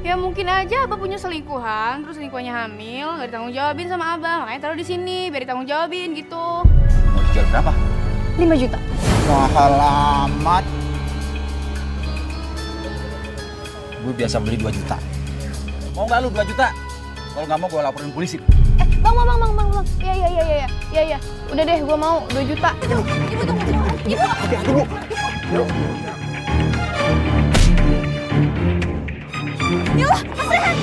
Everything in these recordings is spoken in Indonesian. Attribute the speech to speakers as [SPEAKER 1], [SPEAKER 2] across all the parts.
[SPEAKER 1] Ya mungkin aja Abah punya selingkuhan, terus selingkuhannya hamil, nggak ditanggung jawabin sama Abah, makanya taruh di sini biar ditanggung jawabin gitu.
[SPEAKER 2] Mau dijual berapa?
[SPEAKER 3] 5 juta.
[SPEAKER 2] Mahal amat. Gue biasa beli 2 juta. Mau nggak lu 2 juta? Kalau nggak mau gue laporin polisi.
[SPEAKER 1] Bang. Iya. Udah deh, gua mau 2 juta. Ibu tunggu. Ibu. Yalah, Mas Rehan.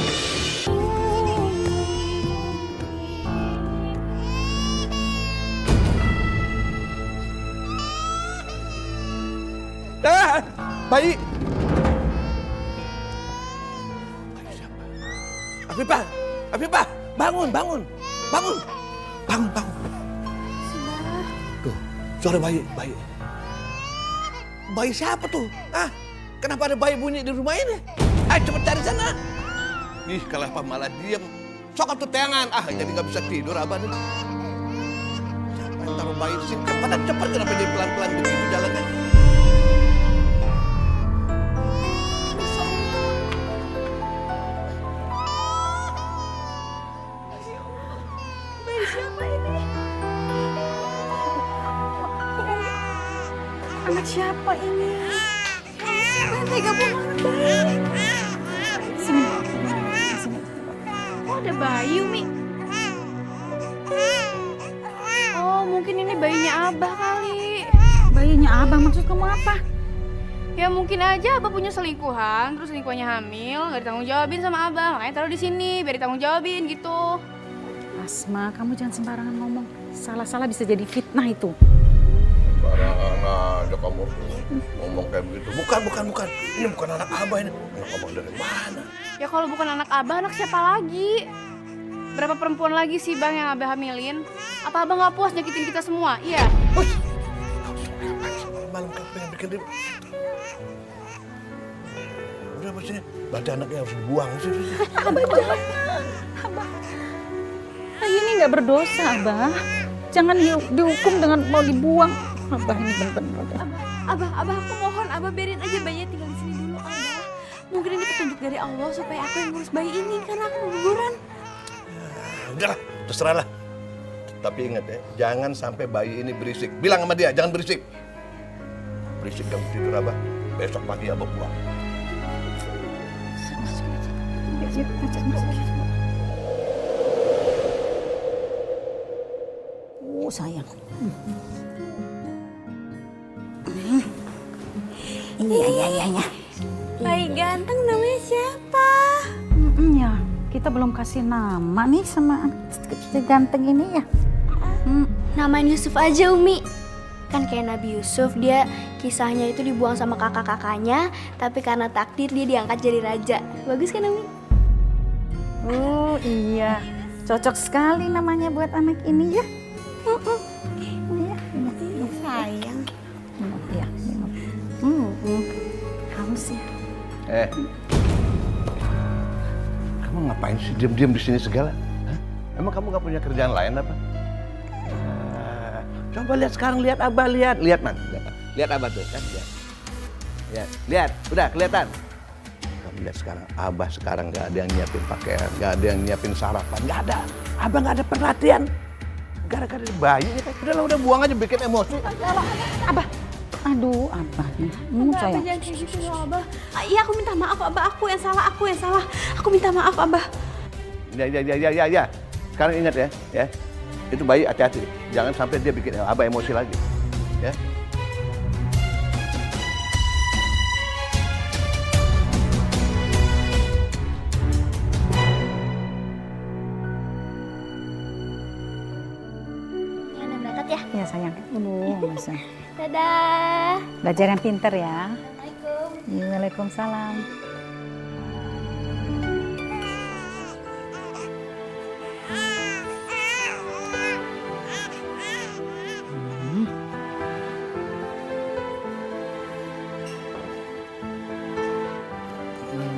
[SPEAKER 4] Bayi. Afifah, bangun. Tuh, suara bayi. Bayi siapa tuh? Kenapa ada bayi bunyi di rumah ini? Ayo cepet cari sana. Ih, kalau apa malah diem. Sok tuh tangan. Jadi nggak bisa tidur abah nih. Siapa yang taruh bayi di sini? Cepet kenapa jadi pelan-pelan begitu jalannya?
[SPEAKER 3] Anak siapa ini?
[SPEAKER 1] Siapa yang tega buang anak bayi?
[SPEAKER 3] Sini.
[SPEAKER 1] Oh, ada bayi, Umi. Oh, mungkin ini bayinya Abah kali.
[SPEAKER 3] Bayinya Abah, maksud kamu apa?
[SPEAKER 1] Ya mungkin aja Abah punya selingkuhan, terus selingkuhannya hamil, nggak ditanggung jawabin sama Abah, makanya taruh di sini biar ditanggung jawabin gitu.
[SPEAKER 3] Asma, kamu jangan sembarangan ngomong. Salah-salah bisa jadi fitnah itu.
[SPEAKER 4] Barangan aja kamu ngomong kayak begitu. Bukan. Ini bukan anak abah ini. Anak abah dari mana?
[SPEAKER 1] Ya kalau bukan anak Abah, anak siapa lagi? Berapa perempuan lagi sih Bang yang Abah hamilin? Apa Abah nggak puas nyakitin kita semua? Iya.
[SPEAKER 4] Malam kamu pengen bikin ribut. Udah maksudnya, berarti anaknya harus dibuang sih.
[SPEAKER 3] Abah jangan. Abah. Bayi ini nggak berdosa, Abah. Jangan dihukum dengan mau dibuang. Abah ini bener-bener.
[SPEAKER 1] Abah, aku mohon Abah biarin aja bayinya tinggal di sini dulu, Abah. Mungkin ini petunjuk dari Allah supaya aku yang ngurus bayi ini karena aku keguguran.
[SPEAKER 4] Udahlah, terserah lah. Tapi ingat ya, jangan sampai bayi ini berisik. Bilang sama dia, jangan berisik. Berisik kamu tidur abah, besok pagi abah pulang.
[SPEAKER 3] Sayang. Ini ya.
[SPEAKER 1] Bayi ganteng namanya siapa?
[SPEAKER 3] Ya, kita belum kasih nama nih sama si ganteng ini ya.
[SPEAKER 5] Namain Yusuf aja Umi. Kan kayak Nabi Yusuf, dia kisahnya itu dibuang sama kakak-kakaknya, tapi karena takdir dia diangkat jadi raja. Bagus kan Umi?
[SPEAKER 3] Oh iya, cocok sekali namanya buat anak ini ya. Iya,
[SPEAKER 5] Sayang.
[SPEAKER 3] iya. Haus ya.
[SPEAKER 4] Kamu ngapain sih diam-diam di sini segala? Hah? Emang kamu nggak punya kerjaan lain apa? Coba lihat sekarang, lihat abah, lihat man, lihat abah tuh kan, lihat, udah kelihatan. Kamu lihat sekarang, abah sekarang nggak ada yang nyiapin pakaian, nggak ada yang nyiapin sarapan, nggak ada. Abah nggak ada perhatian. Gara-gara bayi ini kan, udah buang aja bikin emosi.
[SPEAKER 3] Abah, aduh Abah nih,
[SPEAKER 5] Abah
[SPEAKER 3] sayang.
[SPEAKER 5] jangan kayak gitu loh Abah. Iya aku minta maaf Abah, aku yang salah. Aku minta maaf Abah.
[SPEAKER 4] Ya. Sekarang ingat ya. Itu bayi hati-hati. Jangan sampai dia bikin abah emosi lagi. Ya.
[SPEAKER 5] Nenek berangkat ya.
[SPEAKER 3] Ya sayang. Aduh, masa.
[SPEAKER 5] Dadah.
[SPEAKER 3] Belajar yang pinter ya.
[SPEAKER 5] Assalamualaikum.
[SPEAKER 3] Waalaikumsalam.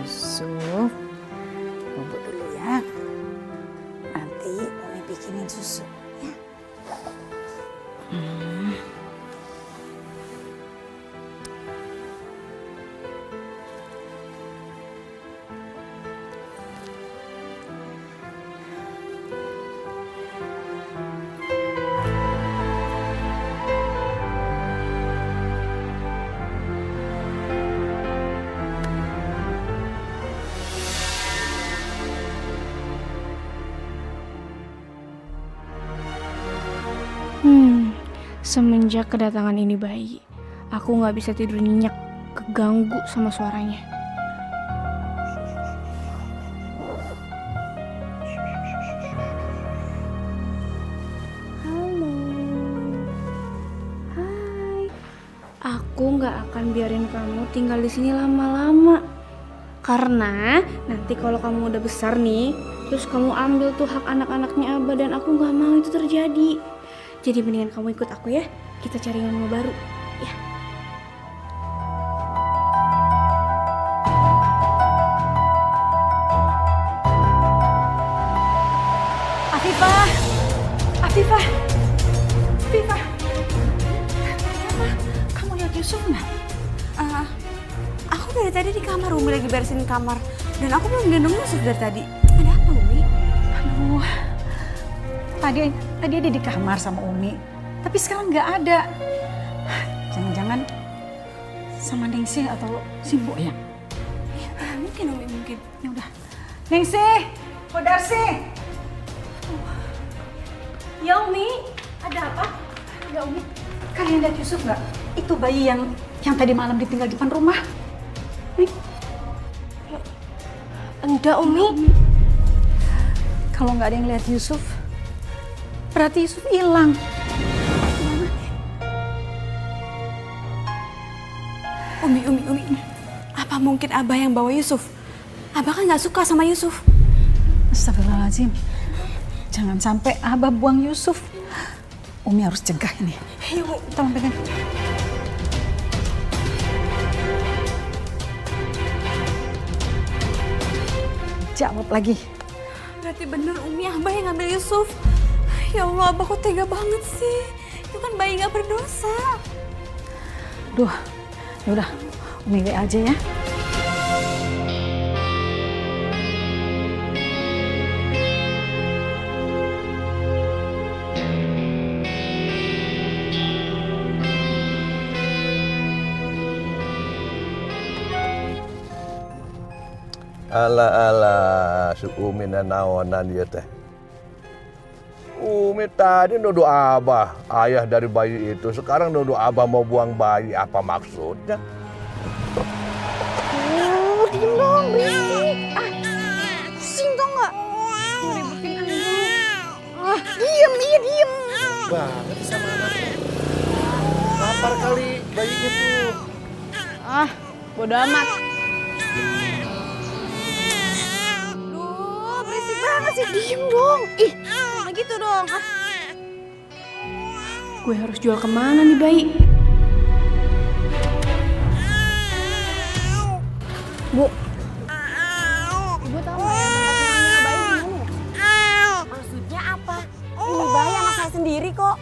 [SPEAKER 3] Yusuf, bubuk dulu ya. Nanti Umi bikinin susu ya.
[SPEAKER 1] Semenjak kedatangan ini bayi, aku nggak bisa tidur nyenyak, keganggu sama suaranya. Halo, hai. Aku nggak akan biarin kamu tinggal di sini lama-lama. Karena nanti kalau kamu udah besar nih, terus kamu ambil tuh hak anak-anaknya Abah, dan aku nggak mau itu terjadi. Jadi mendingan kamu ikut aku ya, kita cari mama baru, ya.
[SPEAKER 3] Afifah! Afifah! Afifah! Apa? Kamu lihat Yusuf nggak?
[SPEAKER 6] Aku dari tadi di kamar, Umi lagi beresin kamar. Dan aku belum gendong Yusuf dari tadi. Ada apa, Umi?
[SPEAKER 3] Aduh, tadi ada di kamar sama Umi, tapi sekarang nggak ada. Jangan-jangan sama Ningsih atau Simbo ya?
[SPEAKER 6] Mungkin, Umi, mungkin.
[SPEAKER 3] Ya udah, Ningsih, Kodarsi.
[SPEAKER 1] Ya Umi, ada apa? Ya Umi.
[SPEAKER 3] Kalian lihat Yusuf nggak? Itu bayi yang tadi malam ditinggal di depan rumah. Nih.
[SPEAKER 6] Enggak, Umi.
[SPEAKER 3] Kalau nggak ada yang lihat Yusuf, berarti Yusuf hilang.
[SPEAKER 6] Umi. Apa mungkin Abah yang bawa Yusuf? Abah kan nggak suka sama Yusuf.
[SPEAKER 3] Astagfirullahaladzim. Jangan sampai Abah buang Yusuf. Umi harus cegah ini.
[SPEAKER 6] Ayo, Bu.
[SPEAKER 3] Tolong pegang. Jawab lagi.
[SPEAKER 6] Berarti bener Umi, Abah yang ngambil Yusuf. Ya Allah, Abah kok tega banget sih. Itu kan bayi nggak berdosa.
[SPEAKER 3] Duh, yaudah, Umi WA aja ya.
[SPEAKER 4] Ala si Umi nanawanan ya teh. Umi tadi nuduh Abah, ayah dari bayi itu. Sekarang nuduh Abah mau buang bayi. Apa maksudnya?
[SPEAKER 1] Diem dong, berisik. Sing tau nggak? Ngeributin aku. Diem.
[SPEAKER 4] Banget sama anaknya. Lapar kali bayinya tuh.
[SPEAKER 1] Bodo amat.
[SPEAKER 6] Duh, berisik banget sih.
[SPEAKER 1] Diem dong. Ih,
[SPEAKER 6] Nah gitu dong.
[SPEAKER 1] gue harus jual kemana nih bayi? Bu, Ibu tahu nggak ya tempatnya bayi di mana ya?
[SPEAKER 6] Maksudnya apa? Ini bayi anak saya sendiri kok.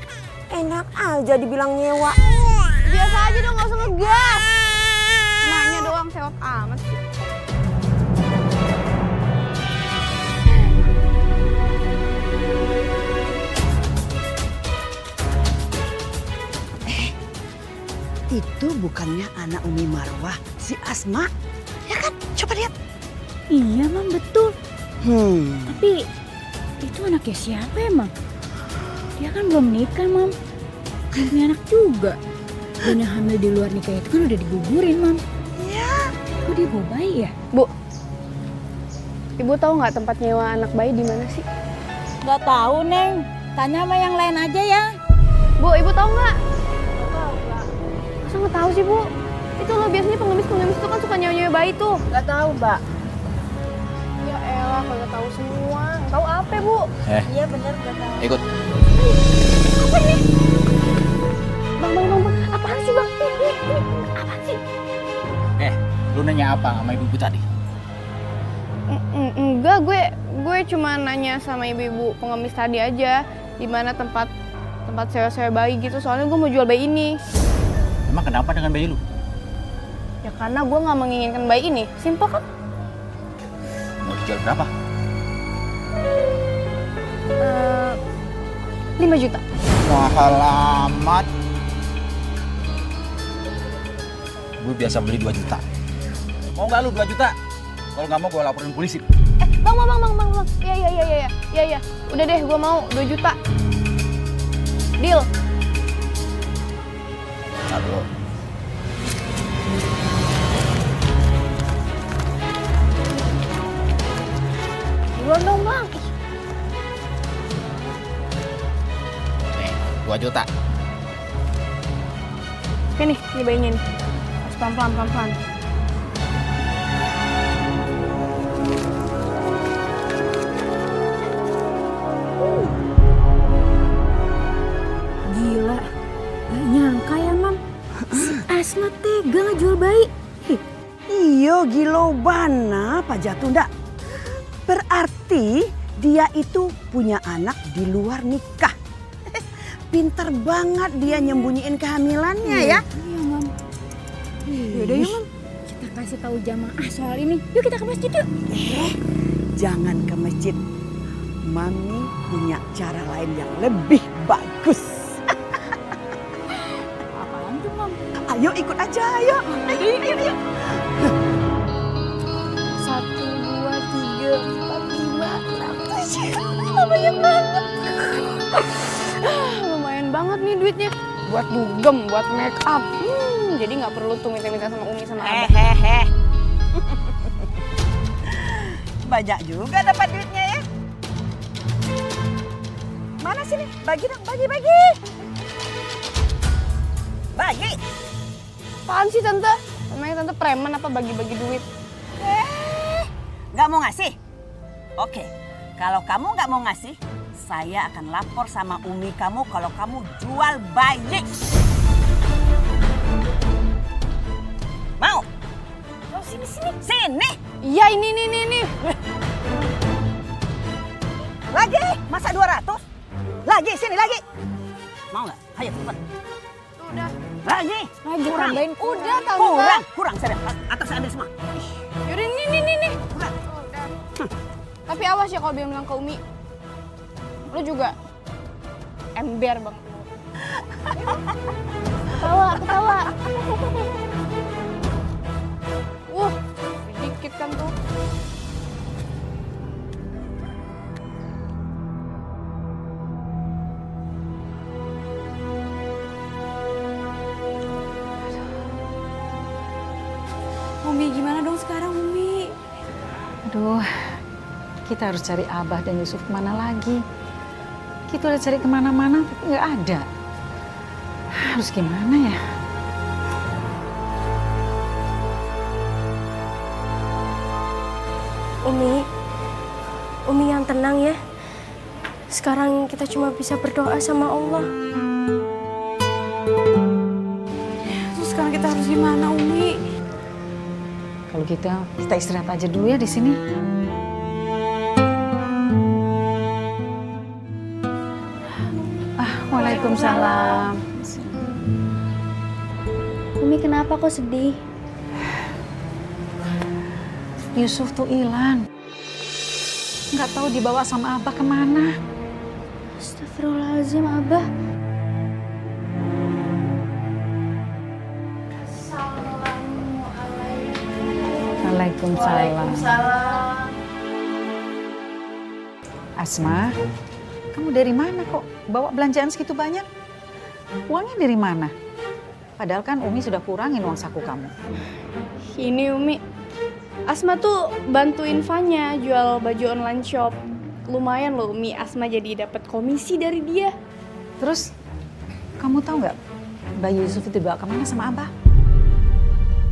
[SPEAKER 6] Enak aja dibilang nyewa.
[SPEAKER 1] Biasa aja dong, nggak usah ngegas. Nanya doang, sewot amat sih.
[SPEAKER 7] Itu bukannya anak Umi Marwah, si Asma? Ya kan? Coba lihat.
[SPEAKER 3] Iya, Mam, betul. Tapi itu anaknya siapa emang? Dia kan belum nikah, Mam. Belum punya anak juga. Dan yang hamil di luar nikah itu kan udah digugurin, Mam.
[SPEAKER 7] Ya.
[SPEAKER 3] Kok dia bawa bayi ya?
[SPEAKER 1] Bu, Ibu tahu nggak tempat nyewa anak bayi di mana sih?
[SPEAKER 3] Nggak tahu, Neng. Tanya sama yang lain aja ya.
[SPEAKER 1] Bu, Ibu tahu nggak? Masa nggak tahu sih, Bu? Itu loh biasanya pengemis-pengemis itu kan suka nyewa-nyewa bayi tuh.
[SPEAKER 7] Nggak tahu, Mbak.
[SPEAKER 1] Ya elah, kalau tahu semua. Tahu apa, Bu?
[SPEAKER 7] Iya bener, nggak tahu.
[SPEAKER 2] Ikut.
[SPEAKER 1] Apa ini? Bang. Apaan sih, Bang? Ini. Apaan sih?
[SPEAKER 2] Lu nanya apa sama ibu tadi?
[SPEAKER 1] Enggak, gue cuma nanya sama ibu-ibu pengemis tadi aja. Di mana tempat sewa-sewa bayi gitu. Soalnya gue mau jual bayi ini.
[SPEAKER 2] Emang kenapa dengan bayi lu?
[SPEAKER 1] Ya karena gue nggak menginginkan bayi ini. Simpel kan?
[SPEAKER 2] Mau dijual berapa?
[SPEAKER 1] 5 juta.
[SPEAKER 2] Mahal amat. Gue biasa beli 2 juta. Mau nggak lu 2 juta? Kalau nggak mau gue laporin polisi.
[SPEAKER 1] Bang. Iya. Udah deh, gue mau 2 juta. Deal.
[SPEAKER 2] Aduh.
[SPEAKER 3] Duluan dong bang.
[SPEAKER 2] Nih, 2 juta.
[SPEAKER 1] Oke nih, ini bayinya nih. Harus pelan-pelan, pelan-pelan.
[SPEAKER 3] Gila, gak nyangka ya mam. Si Asma tega ngejual bayi.
[SPEAKER 7] Iyo gilo bana Pak Jatunda. Berarti dia itu punya anak di luar nikah. Pinter banget dia nyembunyiin kehamilannya ya.
[SPEAKER 3] Iya mam. Yaudah yuk mam, kita kasih tahu jamaah soal ini. Yuk kita ke masjid yuk.
[SPEAKER 7] Jangan ke masjid. Mami punya cara lain yang lebih bagus.
[SPEAKER 3] Apaan tuh mam?
[SPEAKER 7] Ayo ikut aja, ayo. Ayo.
[SPEAKER 5] 1, 2, 3, 4, 5, 6, 7. Banyak banget.
[SPEAKER 1] Lumayan banget nih duitnya. Buat dugem, buat make up. Jadi nggak perlu tuh minta-minta sama Umi sama Abah.
[SPEAKER 7] Hehehe. Banyak juga dapat duitnya ya. Mana sini? Bagi dong, bagi. Bagi.
[SPEAKER 1] Apaan sih Tante? Namanya Tante preman apa bagi-bagi duit?
[SPEAKER 7] Nggak mau ngasih? Oke, kalau kamu nggak mau ngasih, saya akan lapor sama Umi kamu kalau kamu jual bayi. Mau?
[SPEAKER 1] Oh, sini.
[SPEAKER 7] Sini.
[SPEAKER 1] Iya, ini.
[SPEAKER 7] Lagi? Masa 200? Lagi, sini lagi. Mau nggak? Ayo cepat.
[SPEAKER 1] Udah.
[SPEAKER 7] Lagi. Kurang.
[SPEAKER 1] Tambahin. Udah, Tante.
[SPEAKER 7] Kurang. Saya atas ambil semua.
[SPEAKER 1] Yaudah, ini.
[SPEAKER 7] Kurang.
[SPEAKER 1] Tapi awas ya kalau bilang ke Umi. Lu juga ember banget.
[SPEAKER 5] Ketawa.
[SPEAKER 1] Sedikit kan tuh.
[SPEAKER 6] Umi gimana dong sekarang Umi?
[SPEAKER 8] Aduh, kita harus cari Abah dan Yusuf kemana lagi. Kita udah cari kemana-mana tapi nggak ada. Harus gimana ya?
[SPEAKER 9] Umi yang tenang ya. Sekarang kita cuma bisa berdoa sama Allah.
[SPEAKER 6] Terus sekarang kita harus gimana Umi?
[SPEAKER 8] Kalau kita istirahat aja dulu ya di sini. Waalaikumsalam.
[SPEAKER 5] Umi kenapa kok sedih?
[SPEAKER 8] Yusuf tuh hilang. Nggak tahu dibawa sama Abah kemana.
[SPEAKER 5] Astagfirullahaladzim Abah.
[SPEAKER 8] Waalaikumsalam. Asma, kamu dari mana kok bawa belanjaan segitu banyak? Uangnya dari mana? Padahal kan Umi sudah kurangin uang saku kamu.
[SPEAKER 1] Ini Umi. Asma tuh bantuin Fanya jual baju online shop. Lumayan loh Umi, Asma jadi dapat komisi dari dia.
[SPEAKER 8] Terus, kamu tahu nggak bayi Yusuf itu dibawa kemana sama Abah?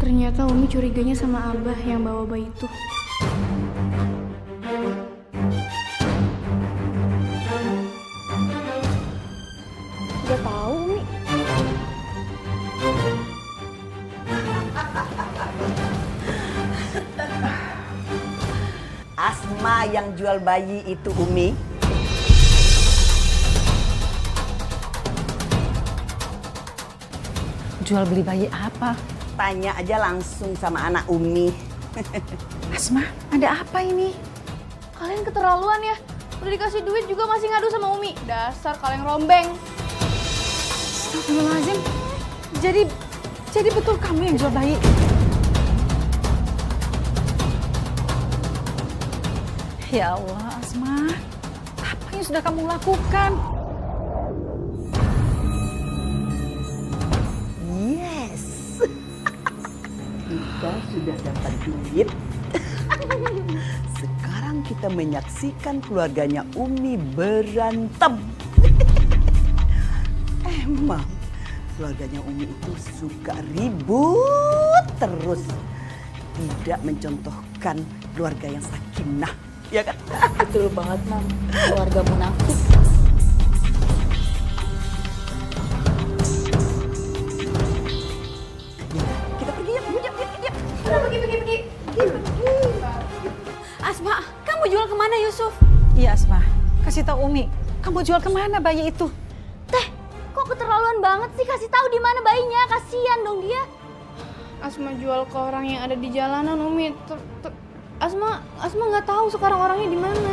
[SPEAKER 1] Ternyata Umi curiganya sama Abah yang bawa bayi itu. Udah tahu Umi.
[SPEAKER 7] Asma yang jual bayi itu Umi.
[SPEAKER 8] Jual beli bayi apa?
[SPEAKER 7] Tanya aja langsung sama anak Umi.
[SPEAKER 8] Asma, ada apa ini?
[SPEAKER 1] Kalian keterlaluan ya. Udah dikasih duit juga masih ngadu sama Umi. Dasar kalian rombeng.
[SPEAKER 8] Astagfirullahaladzim. Jadi betul kamu yang jual bayi? Ya Allah, Asma. Apa yang sudah kamu lakukan?
[SPEAKER 7] kita sudah dapat duit. Sekarang kita menyaksikan keluarganya Umi berantem. Emang keluarganya Umi itu suka ribut terus. Tidak mencontohkan keluarga yang sakinah. Ya kan?
[SPEAKER 3] Betul banget, Mam. Keluarga munafik.
[SPEAKER 7] Kita pergi yuk.
[SPEAKER 6] Pergi. Asma, kamu jual kemana Yusuf?
[SPEAKER 8] Iya Asma, kasih tahu Umi, kamu jual kemana bayi itu?
[SPEAKER 5] Teh, kok keterlaluan banget sih kasih tahu di mana bayinya? Kasihan dong dia.
[SPEAKER 1] Asma jual ke orang yang ada di jalanan, Umi. Asma nggak tahu sekarang orangnya di mana.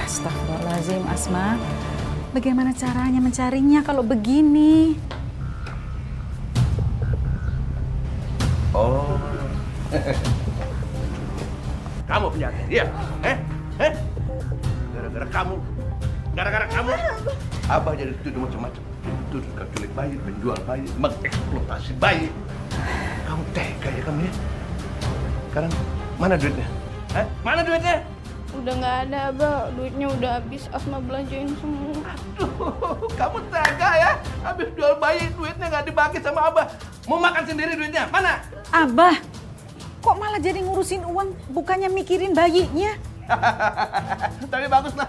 [SPEAKER 8] Astagfirullahaladzim, Asma. Bagaimana caranya mencarinya kalau begini?
[SPEAKER 4] Oh. Kamu penjahat dia? Gara-gara kamu. Abah jadi tuduh macam-macam. Tuduh culik bayi, penjual bayi, mengeksploitasi bayi. Kamu tega ya kamu ya? Sekarang mana duitnya? Mana duitnya?
[SPEAKER 1] Udah nggak ada, Abah. Duitnya udah habis. Asma belanjain semua.
[SPEAKER 4] Aduh, kamu tega ya? Habis jual bayi, duitnya nggak dibagi sama Abah. Mau makan sendiri duitnya, mana?
[SPEAKER 8] Abah, kok malah jadi ngurusin uang, bukannya mikirin bayinya?
[SPEAKER 4] Tapi bagus lah.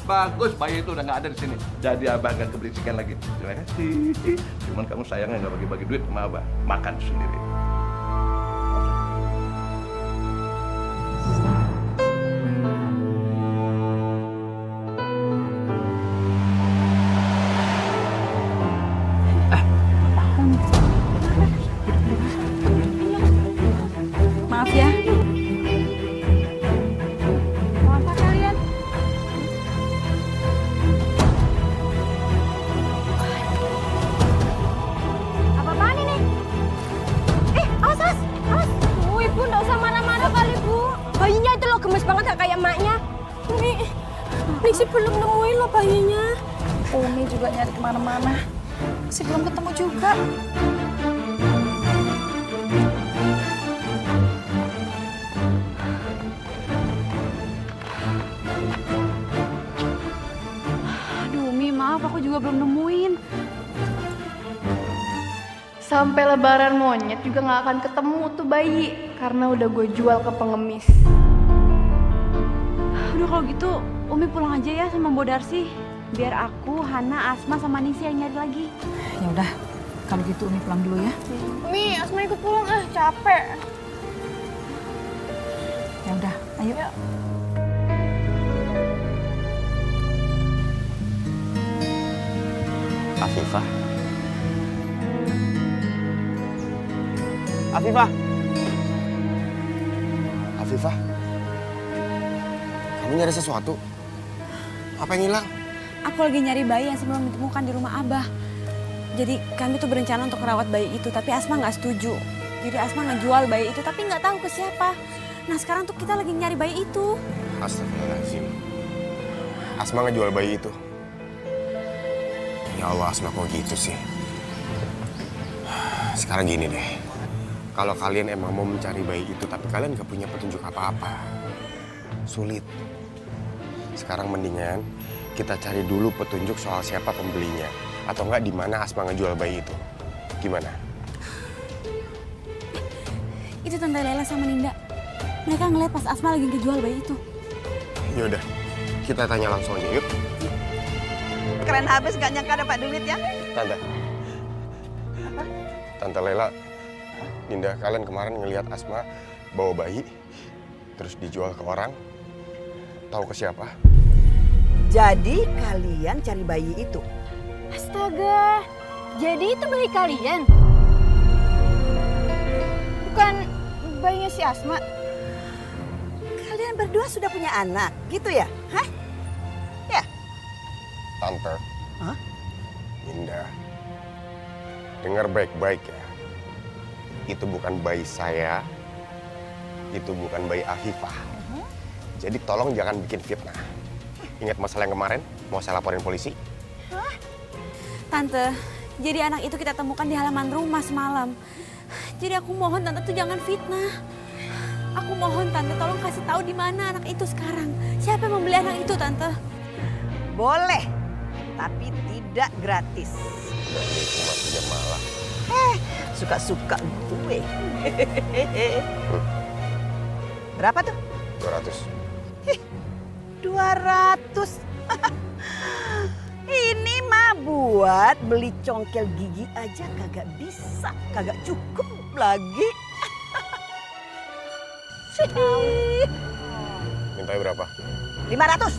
[SPEAKER 4] Bagus, bayi itu udah nggak ada di sini. Jadi Abah nggak keberisikan lagi. Terima kasih. Cuman kamu sayangnya nggak bagi-bagi duit sama Abah. Makan sendiri.
[SPEAKER 8] Maaf ya. Mau apa kalian?
[SPEAKER 5] Apa-apaan ini? Awas. Bu, Ibu nggak usah marah-marah kali, Bu. Bayinya itu loh gemes banget gak kayak emaknya.
[SPEAKER 9] Mixi belum nemuin loh bayinya.
[SPEAKER 8] Umi juga nyari kemana-mana. Masih belum ketemu juga.
[SPEAKER 1] Aduh, Umi, maaf aku juga belum nemuin. Sampai lebaran monyet juga nggak akan ketemu tuh bayi. Karena udah gue jual ke pengemis.
[SPEAKER 6] Udah kalau gitu, Umi pulang aja ya sama Mbok Darsi. Biar aku, Hana, Asma, sama Nisi yang nyari lagi.
[SPEAKER 8] Ya udah, kalau gitu Umi pulang dulu ya.
[SPEAKER 1] Umi, Asma ikut pulang capek.
[SPEAKER 8] Ya udah, ayo.
[SPEAKER 10] Afifah. Afifah. Afifah. Kamu nyari sesuatu? Apa yang hilang?
[SPEAKER 6] Aku lagi nyari bayi yang sebelum ditemukan di rumah Abah. Jadi kami tuh berencana untuk merawat bayi itu, tapi Asma nggak setuju. Jadi Asma ngejual bayi itu, tapi nggak tahu ke siapa. Nah sekarang tuh kita lagi nyari bayi itu.
[SPEAKER 10] Astagfirullahaladzim. Asma ngejual bayi itu. Ya Allah, Asma kok gitu sih? Sekarang gini deh. Kalau kalian emang mau mencari bayi itu, tapi kalian gak punya petunjuk apa-apa, sulit. Sekarang mendingan kita cari dulu petunjuk soal siapa pembelinya. Atau enggak di mana Asma ngejual bayi itu. Gimana?
[SPEAKER 6] Itu Tante Lela sama Ninda. Mereka ngeliat pas Asma lagi ngejual bayi itu.
[SPEAKER 10] Yaudah, kita tanya langsung aja, yuk.
[SPEAKER 7] Keren habis gak nyangka dapat duit ya.
[SPEAKER 10] Tante Lela, Ninda, kalian kemarin ngelihat Asma bawa bayi, terus dijual ke orang, tahu ke siapa?
[SPEAKER 7] Jadi kalian cari bayi itu?
[SPEAKER 5] Astaga, jadi itu bayi kalian? Bukan bayinya si Asma?
[SPEAKER 7] Kalian berdua sudah punya anak, gitu ya? Hah? Ya?
[SPEAKER 10] Tante.
[SPEAKER 7] Hah?
[SPEAKER 10] Ninda, dengar baik-baik ya. Itu bukan bayi saya, itu bukan bayi Afifah. Jadi tolong jangan bikin fitnah. Ingat masalah yang kemarin, mau saya laporin polisi?
[SPEAKER 6] Tante, Jadi anak itu kita temukan di halaman rumah semalam. Jadi aku mohon tante tuh jangan fitnah. Aku mohon tante tolong kasih tahu di mana anak itu sekarang. Siapa yang membeli anak itu tante?
[SPEAKER 7] Boleh, tapi tidak gratis.
[SPEAKER 10] Cuma punya malah.
[SPEAKER 7] Suka-suka gue. Berapa tuh?
[SPEAKER 10] 200.
[SPEAKER 7] 200. Ini mah buat beli congkel gigi aja kagak bisa, kagak cukup lagi.
[SPEAKER 10] Mintanya berapa?
[SPEAKER 7] 500.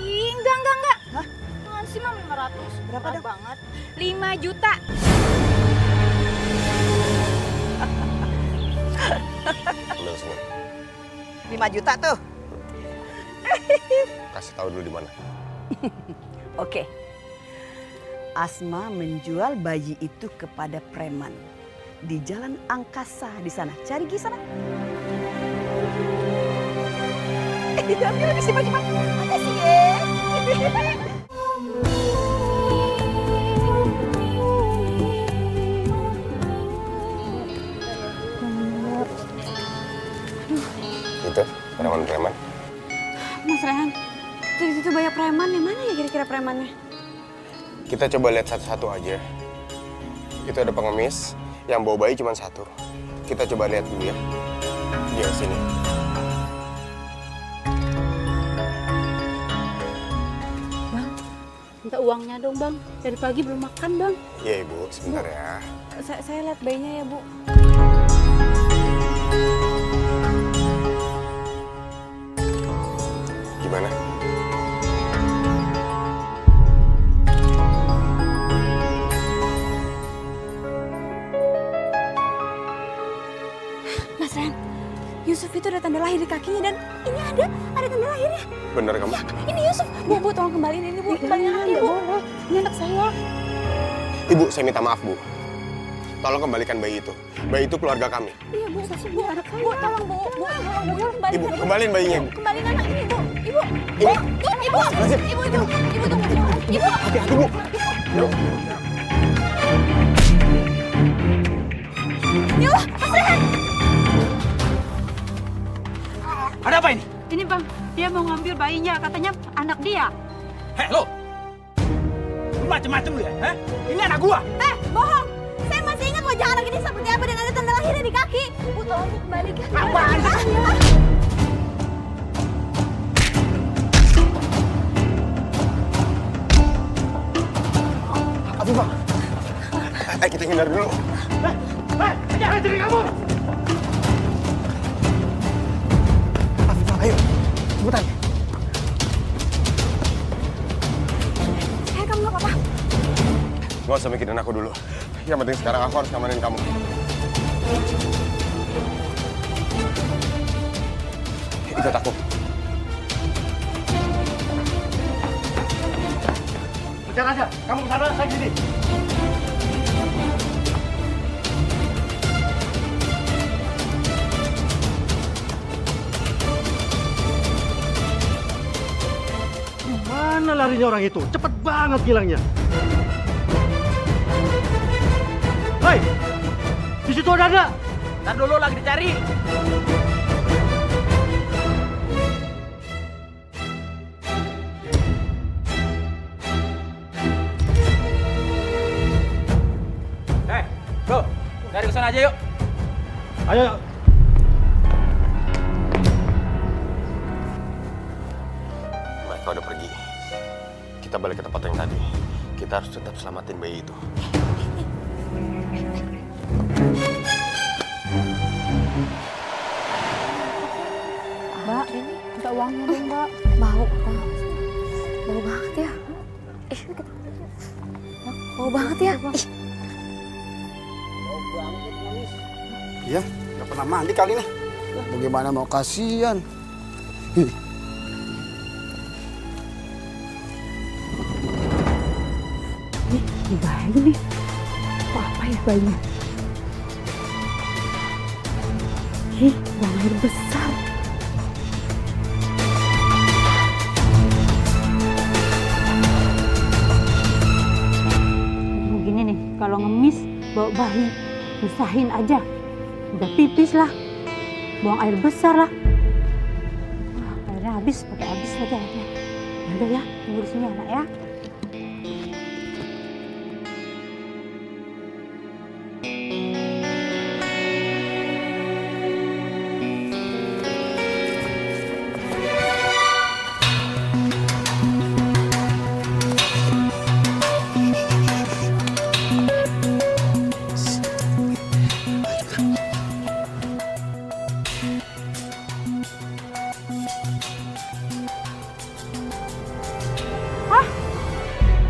[SPEAKER 3] Ih, enggak. Hah? Apaan sih Mam 500?
[SPEAKER 7] Berapa
[SPEAKER 3] Murah
[SPEAKER 7] dah?
[SPEAKER 3] banget. 5 juta.
[SPEAKER 10] Ambil semua.
[SPEAKER 7] 5 juta tuh.
[SPEAKER 10] Kasih tahu dulu di mana.
[SPEAKER 7] Oke. Asma menjual bayi itu kepada preman di Jalan Angkasa di sana. Cari di sana. Ambil lagi cepat. Makasih ya.
[SPEAKER 10] Itu preman-preman.
[SPEAKER 6] Mas Rehan, di situ banyak preman. Yang mana ya kira-kira premannya?
[SPEAKER 10] Kita coba lihat satu-satu aja. Itu ada pengemis yang bawa bayi cuma satu. Kita coba lihat dulu ya. Dia sini.
[SPEAKER 3] Minta uangnya dong Bang. Dari pagi belum makan Bang.
[SPEAKER 10] Iya Ibu, sebentar ya.
[SPEAKER 6] Saya lihat bayinya ya Bu.
[SPEAKER 10] Gimana?
[SPEAKER 6] Mas Rehan, Yusuf itu ada tanda lahir di kakinya dan ini ada tanda lahirnya.
[SPEAKER 10] Bener kamu?
[SPEAKER 6] Ini Yusuf. Bu, tolong kembaliin ini Bu. Kembaliin anaknya Bu. Ini anak saya.
[SPEAKER 10] Ibu, saya minta maaf Bu. Tolong kembalikan bayi itu. Bayi itu keluarga kami.
[SPEAKER 6] Iya Bu, Bu, anak saya. Bu, tolong Bu. Kembaliin.
[SPEAKER 10] Ibu, kembaliin bayinya Ibu.
[SPEAKER 6] Kembaliin anak ini Bu. Ibu.
[SPEAKER 10] Ini.
[SPEAKER 6] Ibu tunggu. Ibu.
[SPEAKER 10] Hati-hati Bu.
[SPEAKER 6] Yuk, Mas Rehan.
[SPEAKER 2] Ada apa ini?
[SPEAKER 8] Ini Bang, dia mau ngambil bayinya, katanya anak dia.
[SPEAKER 2] Heh, lo! Lu macem-macem lu ya? Hah? Ini anak gua!
[SPEAKER 6] Bohong. Saya masih ingat wajah anak ini seperti apa dan ada tanda lahirnya di kaki. Bu, tolong Bu kembalikan.
[SPEAKER 2] Apaan sih?
[SPEAKER 10] Afifah. Ayo kita hindar dulu.
[SPEAKER 2] Jangan diri kamu!
[SPEAKER 10] Afifah, ayo. Cepetan.
[SPEAKER 6] Kamu nggak apa-apa.
[SPEAKER 10] Nggak usah mikirin aku dulu. Yang penting sekarang aku harus ngamanin kamu. Ikut aku.
[SPEAKER 2] Kejar aja! Kamu kesana, saya gini!
[SPEAKER 11] Mana larinya orang itu? Cepet banget hilangnya. Hei, di situ ada.
[SPEAKER 2] Ntar dulu lagi dicari! Hei, bro! Dari kesana aja yuk!
[SPEAKER 11] Ayo.
[SPEAKER 10] Mereka udah pergi. Kita balik ke tempat yang tadi. Kita harus tetap selamatin bayi itu.
[SPEAKER 3] Mbak, minta uangnya dong Mbak. Bau banget ya. Bau banget ya.
[SPEAKER 12] Iya, nggak pernah mandi kali nih. Bagaimana mau kasihan?
[SPEAKER 8] Ini bayi nih. Apa ya bayinya? Buang air besar. Begini kalau ngemis bawa bayi, pisahin aja. Udah pipis lah, buang air besar lah. Airnya habis, pakai habis lagi airnya. Udah ya, tunggu di sini anak ya.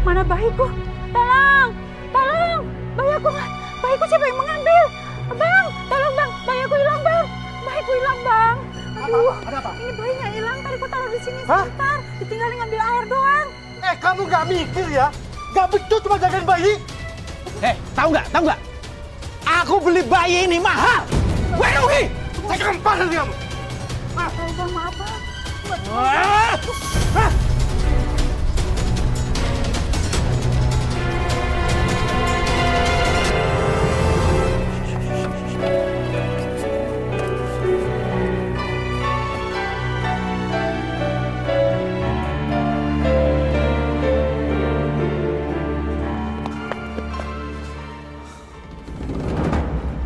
[SPEAKER 8] Mana bayiku? Tolong! Tolong! Bayiku siapa yang mengambil? Bang, tolong bang, bayiku hilang bang. Bayiku hilang bang. Aduh,
[SPEAKER 11] Ada apa?
[SPEAKER 8] ini bayinya hilang. Tadi aku taruh di sini sebentar. Ditinggalin ngambil air doang.
[SPEAKER 11] Kamu nggak mikir ya? Nggak betul cuma jagain bayi.
[SPEAKER 2] Tahu nggak? Aku beli bayi ini mahal. Gue rugi.
[SPEAKER 11] Saya kempar dari kamu.
[SPEAKER 8] Bang, maaf bang.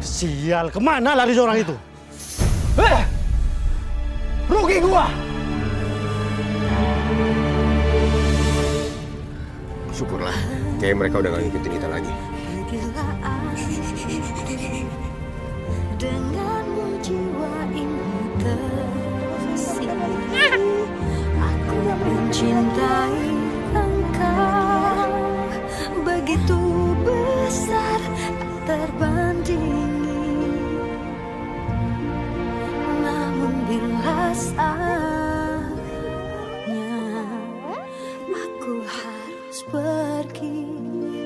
[SPEAKER 11] Sial, kemana lari orang itu?
[SPEAKER 2] Rugi gua.
[SPEAKER 10] Syukurlah, kayak mereka udah gak ngikutin kita lagi.
[SPEAKER 13] Denganmu jiwa ini tersisi, aku mencintai engkau begitu besar tak terbandingi. Namun bila saatnya aku harus pergi.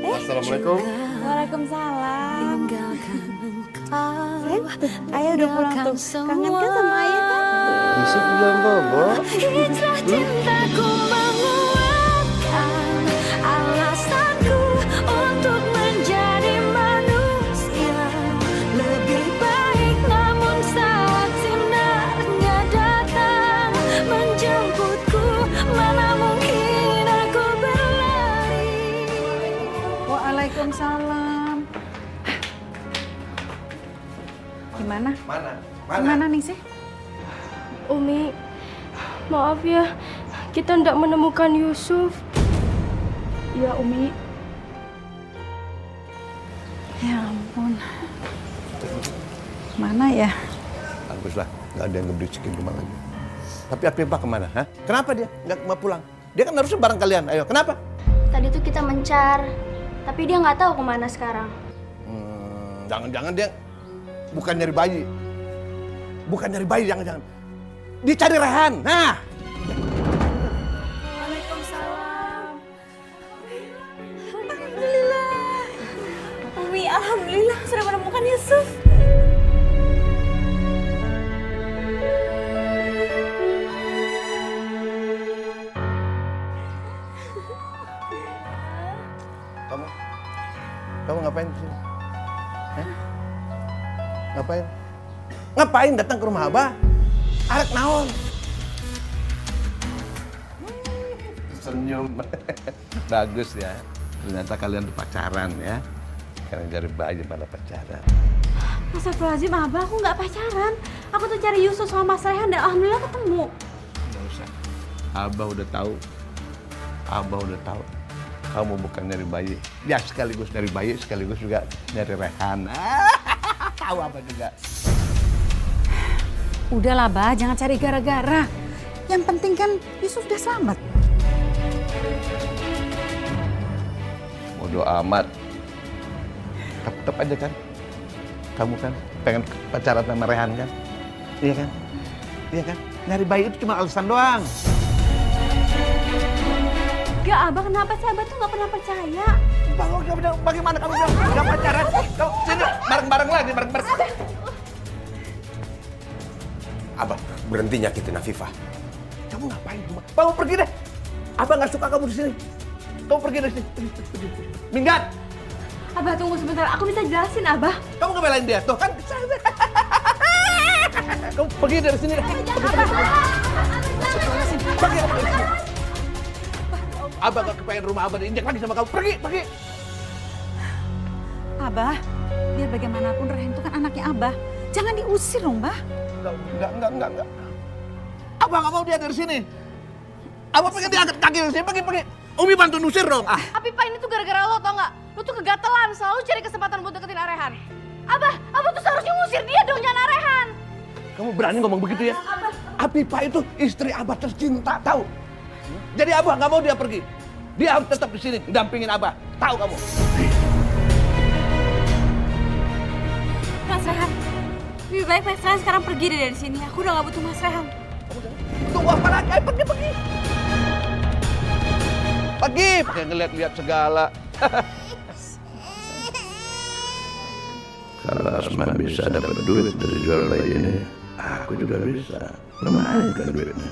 [SPEAKER 10] Assalamualaikum.
[SPEAKER 6] Waalaikumsalam.
[SPEAKER 13] Tinggalkan engkau.
[SPEAKER 6] Ayah udah pulang tuh. Kangen kan sama ayah kan?
[SPEAKER 4] Yusuf belum bobo.
[SPEAKER 13] Hijrah cintaku menguatkan alasanku untuk menjadi manusia lebih baik. Namun saat sinarnya datang menjemputku, mana mungkin aku berlari.
[SPEAKER 8] Waalaikumsalam. Gimana?
[SPEAKER 4] Mana?
[SPEAKER 8] Gimana nih sih?
[SPEAKER 9] Umi, maaf ya, kita tidak menemukan Yusuf. Ya Umi.
[SPEAKER 8] Ya ampun. Mana ya?
[SPEAKER 4] Baguslah, nggak ada yang ngeberisikin rumah lagi. Tapi Afifah kemana? Hah? Kenapa dia nggak mau pulang? Dia kan harusnya bareng kalian. Ayo, kenapa?
[SPEAKER 5] Tadi tuh kita mencar, tapi dia nggak tahu kemana sekarang.
[SPEAKER 4] Jangan-jangan dia bukan nyari bayi. Bukan nyari bayi, jangan-jangan. Dia cari Rehan. Nah,
[SPEAKER 5] Waalaikumsalam.
[SPEAKER 6] Umi, alhamdulillah sudah menemukan Yusuf.
[SPEAKER 4] kamu ngapain di sini? Hah? Ngapain? Ngapain datang ke rumah Abah? Arek naon? Senyum. Bagus ya. Ternyata kalian tuh pacaran ya. Kalian cari bayi malah pacaran.
[SPEAKER 6] Astagfirullahaladzim, Abah, aku nggak pacaran. Aku tuh cari Yusuf sama Mas Rehan dan alhamdulillah ketemu.
[SPEAKER 4] Nggak usah. Abah udah tahu. Abah udah tahu. Kamu bukan nyari bayi. Ya sekaligus nyari bayi, sekaligus juga nyari Rehan. Tahu apa juga.
[SPEAKER 8] Udahlah, Bah, jangan cari gara-gara. Yang penting kan Yusuf udah selamat.
[SPEAKER 4] Bodoh amat. Tetap aja kan. Kamu kan pengen pacaran sama Rehan kan? Iya kan? Iya kan? Nyari bayi itu cuma alasan doang.
[SPEAKER 6] Gak, Abah, kenapa sih? Abah tuh nggak pernah percaya.
[SPEAKER 4] Bagaimana kamu bilang nggak pacaran? Kau sini bareng-bareng lagi, bareng-bareng.
[SPEAKER 10] Abah, berhenti nyakitin Afifah.
[SPEAKER 4] Kamu ngapain? Kamu pergi deh. Abah nggak suka kamu di sini. Kamu pergi dari sini. Minggat.
[SPEAKER 6] Abah tunggu sebentar, aku bisa jelasin Abah.
[SPEAKER 4] Kamu ngebelain dia tuh kan? Kamu pergi dari sini. Pergi. Abah gak kepengen rumah Abah diinjak lagi sama kamu. Pergi.
[SPEAKER 8] Abah, biar bagaimanapun Rehan itu kan anaknya Abah. Jangan diusir dong, Bah.
[SPEAKER 4] Enggak. Abah gak mau dia dari sini. Abah pengen diangkat kaki dari sini. Pergi. Umi bantu nusir dong.
[SPEAKER 1] Tapi Pak, ini tuh gara-gara lo, tau nggak? Lo tuh kegatelan, selalu cari kesempatan buat deketin Arehan. Abah tuh seharusnya ngusir dia dong, jangan Arehan.
[SPEAKER 4] Kamu berani ngomong begitu ya? Apipah itu istri Abah tercinta, tahu? Jadi Abah nggak mau dia pergi. Dia harus tetap di sini, dampingin Abah. Tahu kamu?
[SPEAKER 6] Mas Rehan, lebih baik Mas Rehan sekarang pergi dari sini. Aku udah gak butuh Mas Rehan.
[SPEAKER 4] Tunggu apa lagi? Ayo pergi. Pakai ngeliat-liat segala. Kalau Asma bisa dapat duit dari jual bayi ini, aku juga bisa. Lumayan kan duitnya.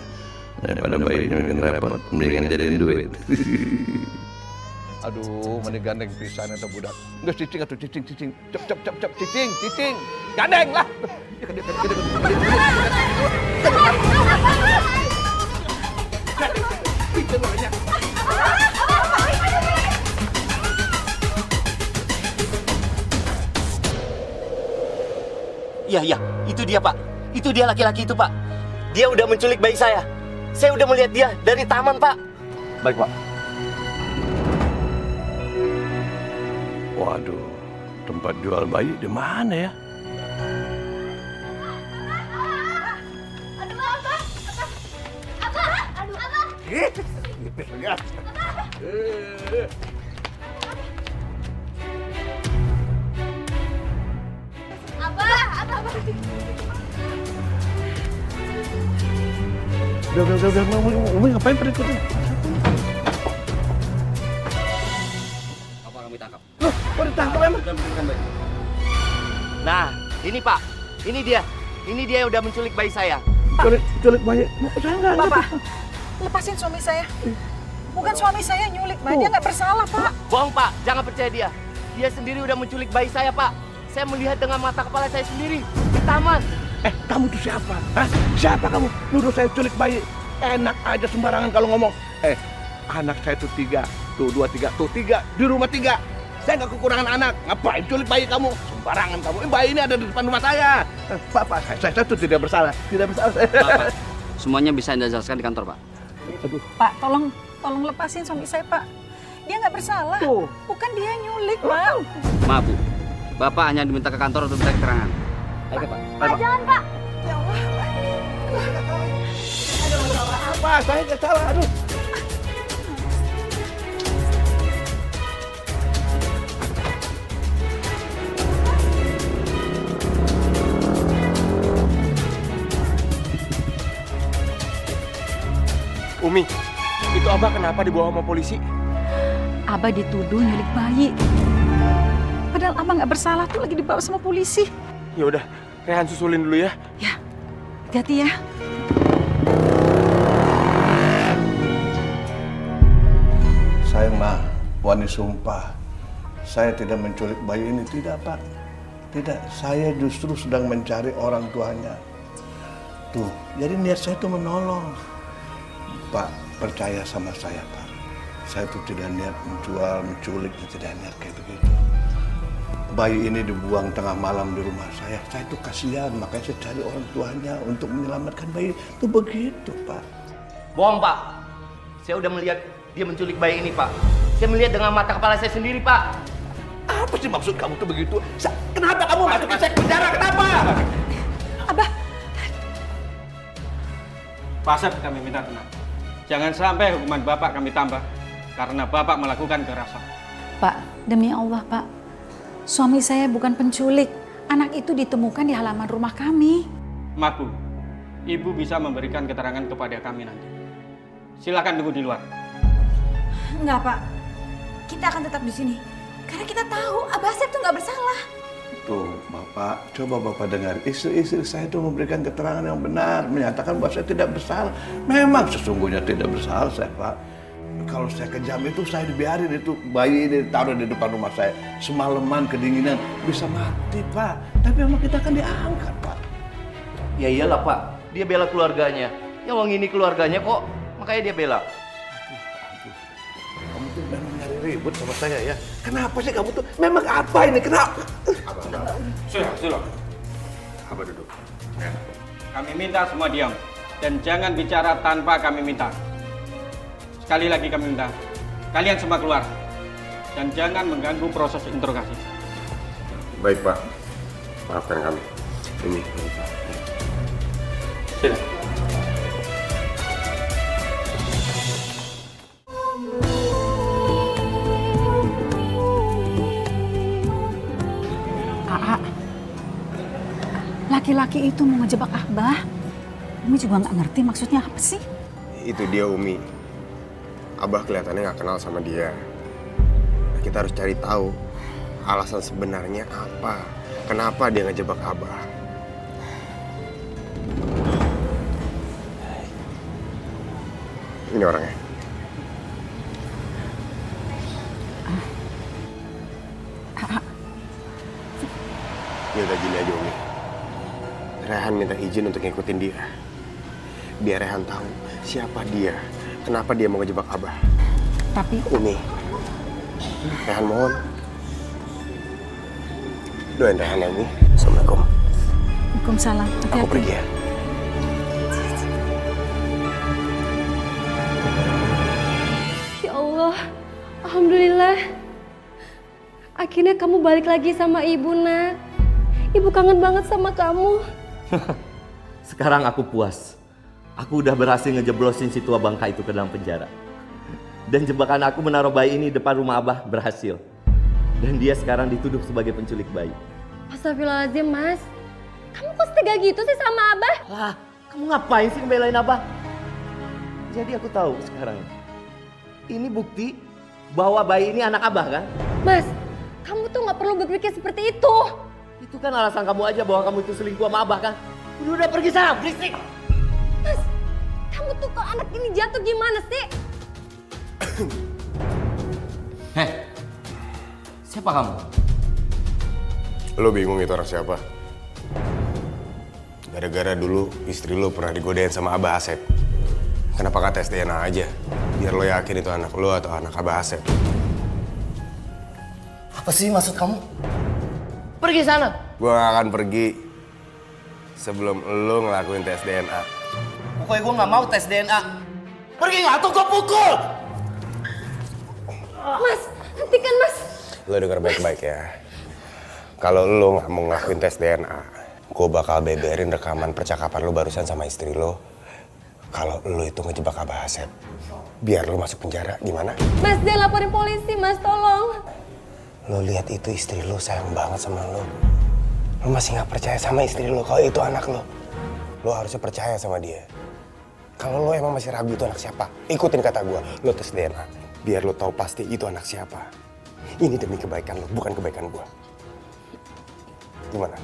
[SPEAKER 4] Daripada bayinya makin repot, mendingan jadiin duit. Aduh, mending gandeng pisan atau budak. Nggak cicing atau cicing. Cep, cicing. Gandeng lah.
[SPEAKER 11] Iya, itu dia Pak. Itu dia laki-laki itu Pak. Dia udah menculik bayi saya. Saya udah melihat dia dari taman Pak.
[SPEAKER 4] Baik Pak. Waduh, tempat jual bayi di mana ya? Udah, Umi ngapain pada ikutin?
[SPEAKER 11] Apa kami tangkap?
[SPEAKER 4] Loh, kok ditangkap emang?
[SPEAKER 11] Nah, ini Pak. Ini dia yang udah menculik bayi saya.
[SPEAKER 4] Culik bayi. Saya nggak.
[SPEAKER 8] Bapak, lepasin suami saya. Bukan suami saya nyulik, Bah. Dia nggak bersalah, Pak.
[SPEAKER 11] Bohong Pak, jangan percaya dia. Dia sendiri udah menculik bayi saya Pak. Saya melihat dengan mata kepala saya sendiri di taman.
[SPEAKER 4] Kamu tuh siapa? Hah? Siapa kamu? Nuduh saya culik bayi. Enak aja sembarangan kalau ngomong. Anak saya tuh 3. Tuh 2, 3. Tuh 3. Di rumah 3. Saya nggak kekurangan anak. Ngapain culik bayi kamu? Sembarangan kamu. Bayi ini ada di depan rumah saya. Pak, saya tuh tidak bersalah. Tidak bersalah.
[SPEAKER 11] Pak, semuanya bisa Anda jelaskan di kantor Pak.
[SPEAKER 4] Aduh.
[SPEAKER 8] Pak, tolong lepasin suami saya, Pak. Dia nggak bersalah.
[SPEAKER 4] Tuh.
[SPEAKER 8] Bukan dia nyulik, Pak.
[SPEAKER 11] Maaf Bu, Bapak hanya diminta ke kantor untuk minta keterangan. Ayo Pak.
[SPEAKER 1] Pak, jangan Pak.
[SPEAKER 8] Ya Allah,
[SPEAKER 4] Pak, saya nggak salah. Aduh.
[SPEAKER 10] Umi, itu Abah kenapa dibawa sama polisi?
[SPEAKER 8] Abah dituduh nyulik bayi. Padahal Abah nggak bersalah tuh lagi dibawa sama polisi.
[SPEAKER 10] Ya udah, Rehan susulin dulu ya.
[SPEAKER 8] Ya, hati-hati ya.
[SPEAKER 4] Saya mah wani sumpah. Saya tidak menculik bayi ini, tidak Pak. Tidak, saya justru sedang mencari orang tuanya. Tuh, jadi niat saya itu menolong. Pak, percaya sama saya Pak. Saya tuh tidak niat menjual, menculik, tidak niat kayak begitu. Bayi ini dibuang tengah malam di rumah saya. Saya tuh kasihan, makanya saya cari orang tuanya untuk menyelamatkan bayi. Itu begitu Pak.
[SPEAKER 11] Bohong Pak. Saya udah melihat dia menculik bayi ini Pak. Saya melihat dengan mata kepala saya sendiri Pak.
[SPEAKER 4] Apa sih maksud kamu tuh begitu? Kenapa kamu masukin saya ke penjara? Kenapa?
[SPEAKER 8] Abah.
[SPEAKER 14] Pasar kami minta tenang. Jangan sampai hukuman Bapak kami tambah karena Bapak melakukan kekerasan.
[SPEAKER 8] Pak, demi Allah, Pak. Suami saya bukan penculik. Anak itu ditemukan di halaman rumah kami.
[SPEAKER 14] Maaf Bu, Ibu bisa memberikan keterangan kepada kami nanti. Silakan tunggu di luar.
[SPEAKER 6] Enggak Pak, kita akan tetap di sini. Karena kita tahu Abah Asep tuh nggak bersalah.
[SPEAKER 4] Tuh, Bapak, coba Bapak dengar. Istri-istri saya itu memberikan keterangan yang benar, menyatakan bahwa saya tidak bersalah. Memang sesungguhnya tidak bersalah saya, Pak. kalau saya kejam itu saya dibiarin itu bayi ini taruh di depan rumah saya. Semalaman kedinginan bisa mati, Pak. Tapi memang kita kan diangkat, Pak.
[SPEAKER 11] Ya iyalah Pak, dia bela keluarganya. Yang ini keluarganya kok, makanya dia bela.
[SPEAKER 4] Kamu tuh memang nyari ribut sama saya ya. Kenapa sih kamu tuh? Memang apa ini? Kenapa?
[SPEAKER 14] Sudah.
[SPEAKER 10] Abah duduk.
[SPEAKER 14] Kami minta semua diam. Dan jangan bicara tanpa kami minta. Sekali lagi kami minta, kalian semua keluar. Dan jangan mengganggu proses interogasi.
[SPEAKER 10] Baik Pak, maafkan kami. Ini.
[SPEAKER 14] Sudah.
[SPEAKER 8] Laki-laki itu mau ngejebak Abah. Umi juga nggak ngerti maksudnya apa sih.
[SPEAKER 10] Itu dia Umi. Abah kelihatannya nggak kenal sama dia. Nah, kita harus cari tahu alasan sebenarnya apa. Kenapa dia ngejebak Abah. Ini orangnya. Ya udah gini aja Umi. Rehan minta izin untuk ngikutin dia. Biar Rehan tahu siapa dia, kenapa dia mau ngejebak Abah.
[SPEAKER 8] Tapi
[SPEAKER 10] Umi, Rehan mohon. Doain Rehan ya Umi. Assalamualaikum.
[SPEAKER 8] Waalaikumsalam.
[SPEAKER 10] Aku pergi ya.
[SPEAKER 9] Ya Allah, alhamdulillah. Akhirnya kamu balik lagi sama ibu, Nak. Ibu kangen banget sama kamu.
[SPEAKER 11] Sekarang aku puas. Aku udah berhasil ngejeblosin si tua bangka itu ke dalam penjara. Dan jebakan aku menaruh bayi ini depan rumah Abah berhasil. Dan dia sekarang dituduh sebagai penculik bayi.
[SPEAKER 9] Astagfirullahaladzim, Mas. Kamu kok setega gitu sih sama Abah?
[SPEAKER 11] Lah, kamu ngapain sih ngebelain Abah? Jadi aku tahu sekarang. Ini bukti bahwa bayi ini anak Abah kan?
[SPEAKER 9] Mas, kamu tuh gak perlu berpikir seperti itu.
[SPEAKER 11] Itu kan alasan kamu aja bahwa kamu itu selingkuh sama Abah kan? Udah pergi sana, berisik!
[SPEAKER 9] Mas, kamu tuh kok anak ini jatuh gimana sih?
[SPEAKER 11] Heh, siapa kamu?
[SPEAKER 10] Lo bingung itu orang siapa? Gara-gara dulu istri lo pernah digodain sama Abah Asep. Kenapa gak tes DNA aja? Biar lo yakin itu anak lo atau anak Abah Asep.
[SPEAKER 11] Apa sih maksud kamu? Pergi sana!
[SPEAKER 10] Gue gak akan pergi sebelum lo ngelakuin tes DNA.
[SPEAKER 11] Pokoknya gue gak mau tes DNA. Pergi gak atau gue pukul!
[SPEAKER 9] Mas, hentikan Mas.
[SPEAKER 10] Lo denger baik-baik ya. Kalau lo gak mau ngelakuin tes DNA, gue bakal beberin rekaman percakapan lo barusan sama istri lo. Kalau lo itu ngejebak Abah Asep, biar lo masuk penjara, gimana?
[SPEAKER 9] Mas, jangan laporin polisi, Mas, tolong.
[SPEAKER 10] Lo lihat itu istri lo sayang banget sama lo. Lo masih gak percaya sama istri lo kalau itu anak lo. Lo harusnya percaya sama dia. Kalau lo emang masih ragu itu anak siapa, ikutin kata gue. Lo tes DNA, biar lo tahu pasti itu anak siapa. Ini demi kebaikan lo, bukan kebaikan gue. Gimana?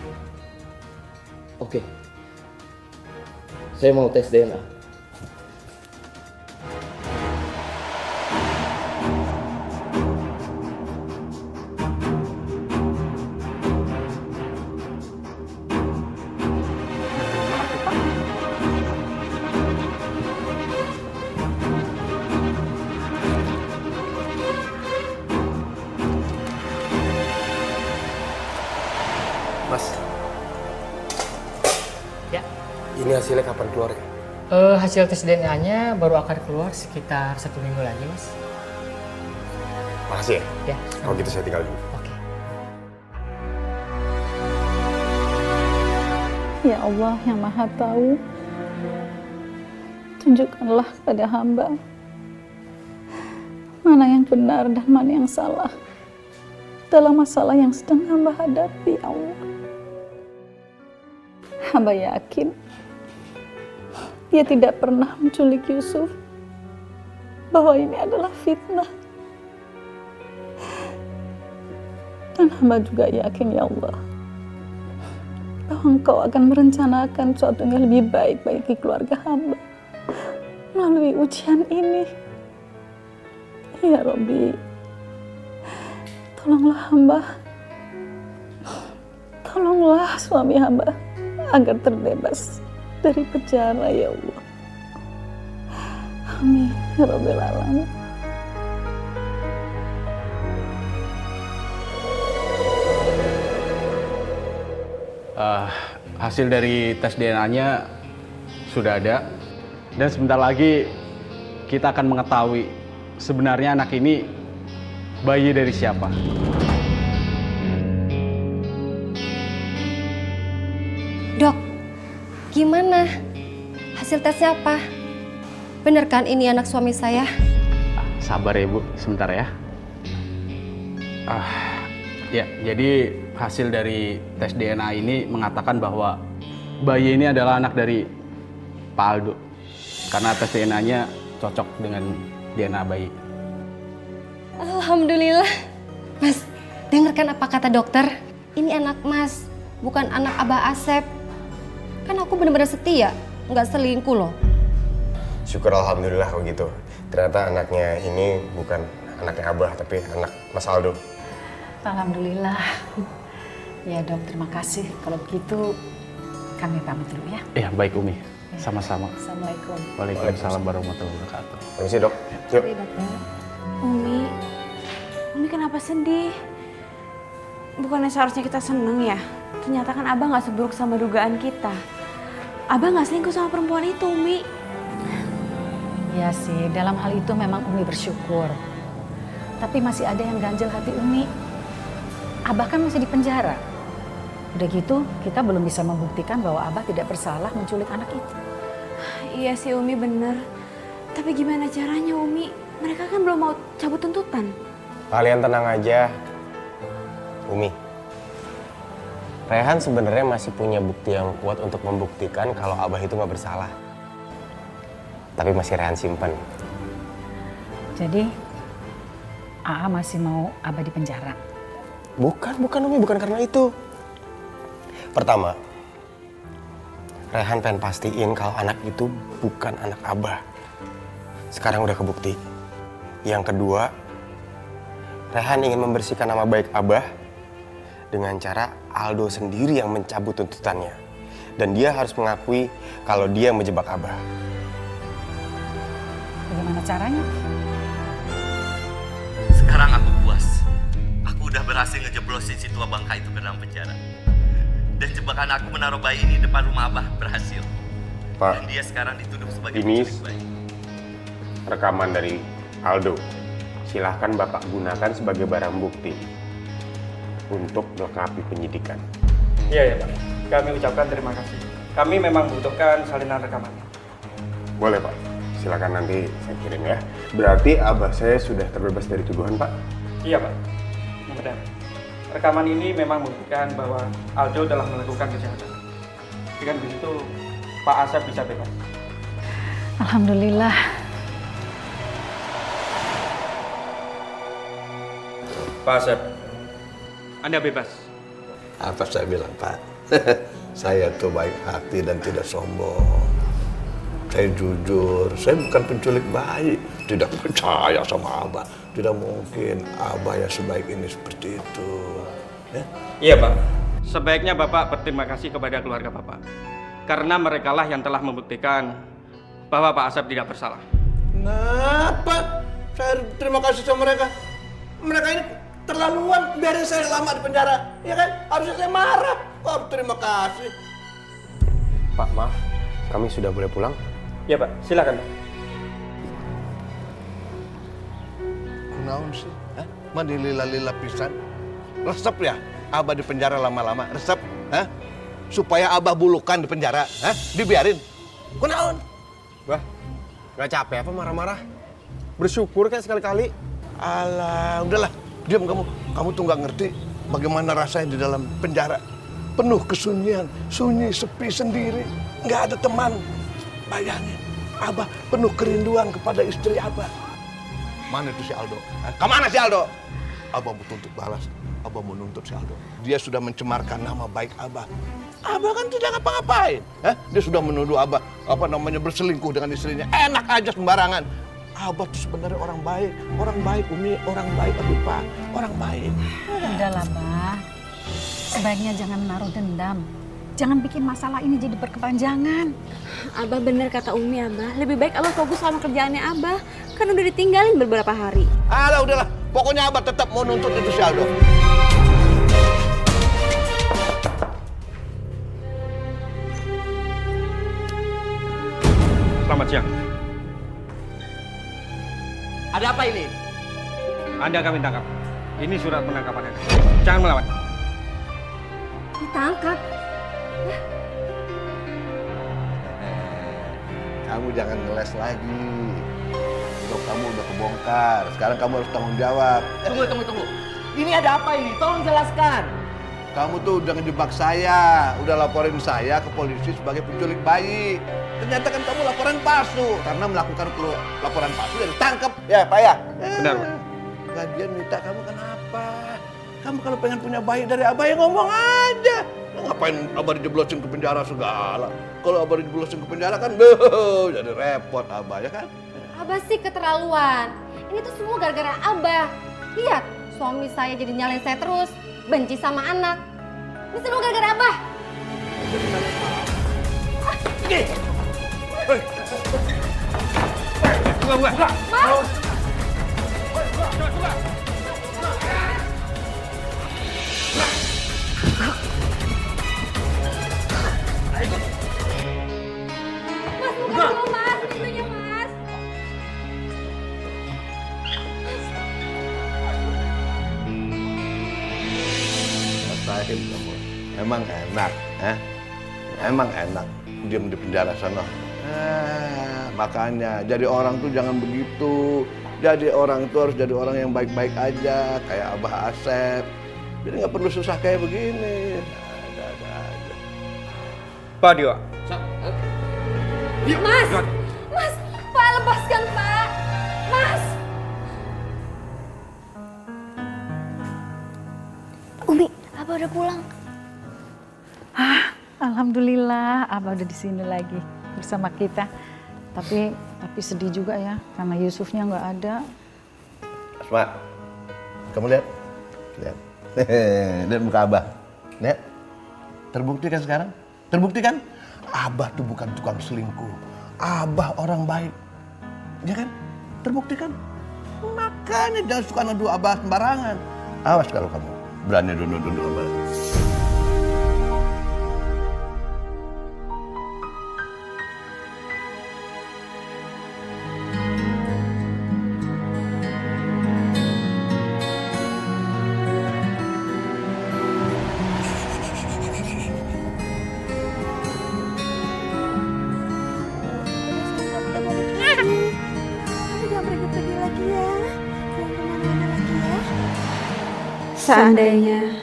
[SPEAKER 11] Oke. Saya mau tes DNA.
[SPEAKER 10] Mas,
[SPEAKER 15] Ya,
[SPEAKER 10] ini hasilnya kapan keluar ya?
[SPEAKER 15] hasil tes DNA-nya baru akan keluar sekitar 1 minggu lagi, Mas.
[SPEAKER 10] Makasih ya?
[SPEAKER 15] Ya.
[SPEAKER 10] Kalau gitu saya tinggal dulu.
[SPEAKER 8] Ya Allah yang Maha Tahu, tunjukkanlah pada hamba mana yang benar dan mana yang salah dalam masalah yang sedang hamba hadapi, ya Allah. Hamba yakin dia tidak pernah menculik Yusuf, bahwa ini adalah fitnah. Dan hamba juga yakin, ya Allah, bahwa Engkau akan merencanakan sesuatu yang lebih baik bagi keluarga hamba melalui ujian ini.
[SPEAKER 16] Ya Robi, tolonglah hamba. Tolonglah suami hamba agar terbebas dari penjara ya Allah. Amin ya Rabbil Alamin.
[SPEAKER 14] Hasil dari tes DNA-nya sudah ada dan sebentar lagi kita akan mengetahui sebenarnya anak ini bayi dari siapa.
[SPEAKER 9] Dok, gimana? Hasil tesnya apa? Bener kan ini anak suami saya?
[SPEAKER 14] Sabar ya Bu, sebentar ya. Ya, jadi hasil dari tes DNA ini mengatakan bahwa bayi ini adalah anak dari Pak Aldo. Karena tes DNA-nya cocok dengan DNA bayi.
[SPEAKER 9] Alhamdulillah. Mas, dengarkan apa kata dokter? Ini anak Mas, bukan anak Abah Asep. Kan aku benar-benar setia, nggak selingkuh loh.
[SPEAKER 10] Syukur alhamdulillah kalau gitu. Ternyata anaknya ini bukan anaknya Abah, tapi anak Mas Aldo.
[SPEAKER 8] Alhamdulillah. Ya dok, terima kasih. Kalau begitu kami pamit dulu ya.
[SPEAKER 14] Iya, baik Umi. Sama-sama.
[SPEAKER 8] Assalamualaikum.
[SPEAKER 14] Waalaikumsalam warahmatullahi wabarakatuh.
[SPEAKER 10] Permisi dok. Yuk.
[SPEAKER 6] Umi kenapa sedih? Bukannya seharusnya kita seneng ya? Ternyata kan Abah nggak seburuk sama dugaan kita. Abah nggak selingkuh sama perempuan itu, Umi.
[SPEAKER 8] Ya sih, dalam hal itu memang Umi bersyukur. Tapi masih ada yang ganjel hati Umi. Abah kan masih di penjara. Udah gitu, kita belum bisa membuktikan bahwa Abah tidak bersalah menculik anak itu.
[SPEAKER 6] Iya sih Umi bener. Tapi gimana caranya Umi? Mereka kan belum mau cabut tuntutan.
[SPEAKER 10] Kalian tenang aja. Umi. Rehan sebenarnya masih punya bukti yang kuat untuk membuktikan kalau Abah itu nggak bersalah. Tapi masih Rehan simpen.
[SPEAKER 8] Jadi, AA masih mau Abah di penjara?
[SPEAKER 10] Bukan Umi, bukan karena itu. Pertama, Rehan pengen pastiin kalau anak itu bukan anak Abah. Sekarang udah kebukti. Yang kedua, Rehan ingin membersihkan nama baik Abah dengan cara Aldo sendiri yang mencabut tuntutannya. Dan dia harus mengakui kalau dia menjebak Abah.
[SPEAKER 8] Bagaimana caranya?
[SPEAKER 11] Sekarang aku puas. Aku udah berhasil ngejeblosin si tua bangka itu ke dalam penjara. Dan jebakan aku menaruh bayi ini depan rumah Abah berhasil.
[SPEAKER 10] Pak,
[SPEAKER 11] dan dia sekarang dituduh sebagai
[SPEAKER 10] ini
[SPEAKER 11] penculik bayi.
[SPEAKER 10] rekaman dari Aldo. Silahkan Bapak gunakan sebagai barang bukti untuk melengkapi penyidikan.
[SPEAKER 14] Iya ya Pak, kami ucapkan terima kasih. Kami memang membutuhkan salinan rekamannya.
[SPEAKER 10] Boleh Pak, silakan nanti saya kirim ya. Berarti Abah saya sudah terbebas dari tuduhan Pak?
[SPEAKER 14] Iya Pak, benar. Rekaman ini memang membuktikan bahwa Aldo telah melakukan kejahatan. Dengan begitu, Pak Asep bisa bebas.
[SPEAKER 8] Alhamdulillah.
[SPEAKER 14] Pak Asep, Anda bebas.
[SPEAKER 4] Apa saya bilang, Pak? Saya tuh baik hati dan tidak sombong. Saya jujur, saya bukan penculik bayi. Tidak percaya sama Abah. Tidak mungkin Abah yang sebaik ini seperti itu.
[SPEAKER 14] Iya Pak, sebaiknya Bapak berterima kasih kepada keluarga Bapak. Karena merekalah yang telah membuktikan bahwa Pak Asep tidak bersalah.
[SPEAKER 4] Kenapa saya terima kasih sama mereka? Mereka ini terlaluan, biarin saya lama di penjara, ya kan? Harusnya saya marah, kok harus terima kasih.
[SPEAKER 10] Pak, maaf, kami sudah boleh pulang?
[SPEAKER 14] Iya Pak, silakan.
[SPEAKER 4] Naon sih? Mandi lila-lila pisan. Resep ya? Abah di penjara lama-lama, resep? Supaya Abah bulukan di penjara, dibiarin. Kunaon?
[SPEAKER 10] Bah, gak capek apa marah-marah? Bersyukur kayak sekali-kali.
[SPEAKER 4] Alah, udahlah. Diam kamu. Kamu tuh nggak ngerti bagaimana rasanya di dalam penjara. Penuh kesunyian, sunyi, sepi sendiri. Nggak ada teman. Bayangin, Abah penuh kerinduan kepada istri Abah. Mana itu si Aldo? Kemana si Aldo? Abah mau tuntut balas. Abah mau nuntut si Aldo. Dia sudah mencemarkan nama baik Abah. Abah kan tidak ngapa-ngapain. Dia sudah menuduh Abah berselingkuh dengan istrinya. Enak aja sembarangan. Abah tuh sebenarnya orang baik Umi, orang baik Pak, orang baik.
[SPEAKER 8] Udahlah, Bah. Sebaiknya jangan menaruh dendam. Jangan bikin masalah ini jadi berkepanjangan.
[SPEAKER 6] Abah bener kata Umi, Abah. Lebih baik Abah fokus sama kerjaannya Abah. Kan udah ditinggalin beberapa hari.
[SPEAKER 4] Alah udahlah, pokoknya Abah tetap mau nuntut itu si Aldo.
[SPEAKER 10] Selamat siang.
[SPEAKER 11] Ada apa ini?
[SPEAKER 10] Anda kami tangkap. Ini surat penangkapan Anda. Jangan melawan.
[SPEAKER 9] Ditangkap?
[SPEAKER 4] Kamu jangan ngeles lagi. Hidup kamu udah kebongkar. Sekarang kamu harus tanggung jawab.
[SPEAKER 11] Tunggu. Ini ada apa ini? Tolong jelaskan.
[SPEAKER 4] Kamu tuh udah ngejebak saya, udah laporin saya ke polisi sebagai penculik bayi. Ternyata kan kamu laporan palsu. Karena melakukan laporan palsu dan ditangkap. Ya, Pak ya?
[SPEAKER 10] Benar, Pak.
[SPEAKER 4] Lagian Mita, kamu kenapa? Kamu kalau pengen punya bayi dari Abah ya ngomong aja. Ngapain Abah dijeblosin ke penjara segala? Kalau Abah dijeblosin ke penjara kan jadi repot Abah, ya kan?
[SPEAKER 9] Abah sih keterlaluan. Ini tuh semua gara-gara Abah. Lihat, suami saya jadi nyalain saya terus. Benci sama anak. Ini semua gara-gara Abah.
[SPEAKER 10] Buka.
[SPEAKER 9] Mas! Mas, buka dulu Mas, pintunya Mas.
[SPEAKER 4] Rasain kamu. Emang enak, Emang enak diam di penjara sana. Makanya jadi orang tuh jangan begitu. Jadi orang tuh harus jadi orang yang baik-baik aja, kayak Abah Asep. Jadi nggak perlu susah kayak begini. Ada aja.
[SPEAKER 10] Pak Dio.
[SPEAKER 9] Mas! Mas! Pak, lepaskan Pak! Mas!
[SPEAKER 5] Umi, Abah udah pulang.
[SPEAKER 8] Alhamdulillah, Abah udah di sini lagi bersama kita. Tapi sedih juga ya, karena Yusufnya nggak ada.
[SPEAKER 4] Asma, kamu lihat? Lihat muka Abah. Lihat. Terbukti kan sekarang? Terbukti kan? Abah tuh bukan tukang selingkuh. Abah orang baik. Ya kan? Terbukti kan? Makanya jangan suka nuduh Abah sembarangan. Awas kalau kamu berani nuduh Abah.
[SPEAKER 6] Seandainya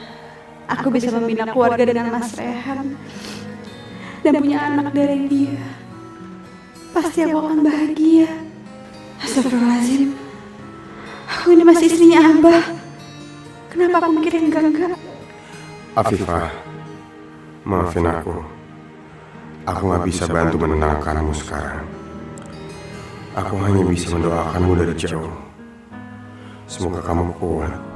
[SPEAKER 6] aku bisa membina keluarga dengan Mas Rehan dan punya anak dari dia, pasti aku akan bahagia. Astagfirullahaladzim, aku ini masih istrinya Abah. Kenapa aku mikirin enggak?
[SPEAKER 10] Afifah, maafin aku. Aku nggak bisa bantu menenangkanmu sekarang. Aku hanya bisa mendoakanmu dari jauh. Semoga kamu kuat.